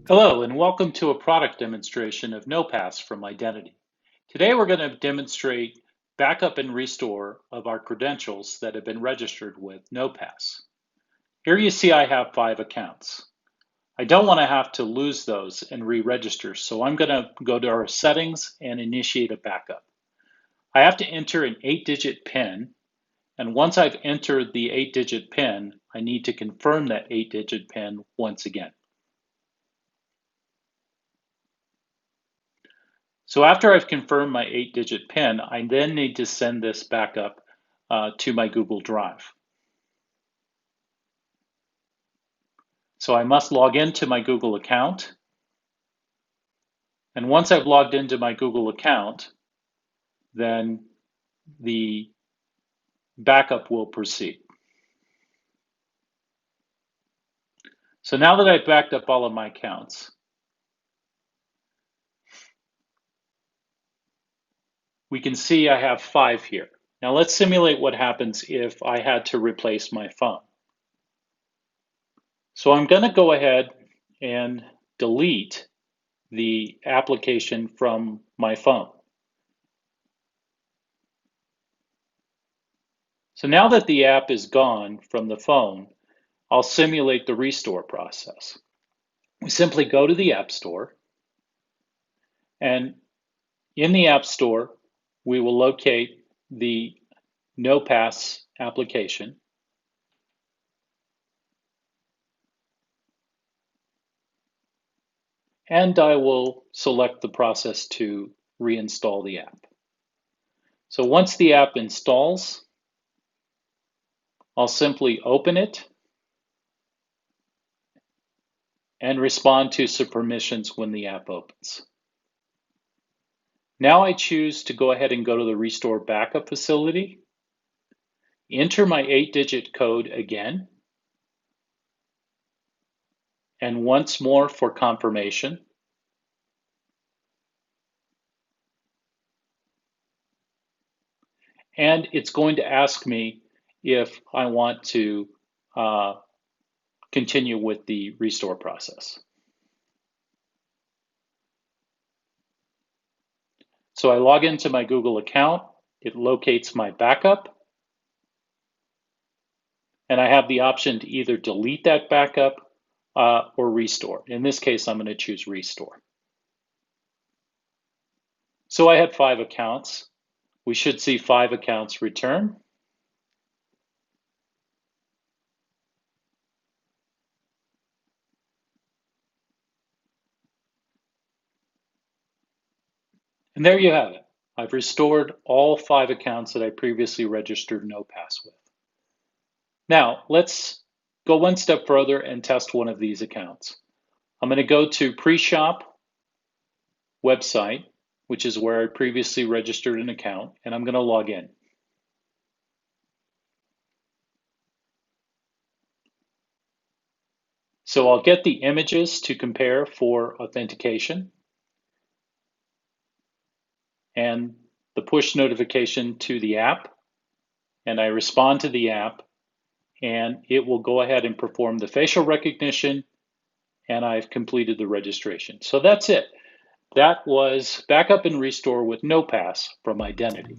Hello, and welcome to a product demonstration of NoPass from Identity. Today we're going to demonstrate backup and restore of our credentials that have been registered with NoPass. Here you see I have 5 accounts. I don't want to have to lose those and re-register, so I'm going to go to our settings and initiate a backup. I have to enter an 8-digit PIN, and once I've entered the 8-digit PIN, I need to confirm that 8-digit PIN once again. So after I've confirmed my 8-digit PIN, I then need to send this backup to my Google Drive. So I must log into my Google account. And once I've logged into my Google account, then the backup will proceed. So now that I've backed up all of my accounts, we can see I have 5 here. Now let's simulate what happens if I had to replace my phone. So I'm going to go ahead and delete the application from my phone. So now that the app is gone from the phone, I'll simulate the restore process. We simply go to the App Store, and in the App Store, we will locate the NoPass application. And I will select the process to reinstall the app. So once the app installs, I'll simply open it and respond to some permissions when the app opens. Now I choose to go ahead and go to the Restore Backup facility, enter my 8-digit code again, and once more for confirmation. And it's going to ask me if I want to continue with the restore process. So I log into my Google account, it locates my backup, and I have the option to either delete that backup or restore. In this case, I'm going to choose restore. So I had 5 accounts. We should see 5 accounts return. And there you have it. I've restored all 5 accounts that I previously registered NoPass with. Now, let's go one step further and test one of these accounts. I'm going to go to Pre-Shop website, which is where I previously registered an account, and I'm going to log in. So I'll get the images to compare for authentication and the push notification to the app, and I respond to the app, and it will go ahead and perform the facial recognition, and I've completed the registration. So that's it. That was Backup and Restore with NoPass from Identity.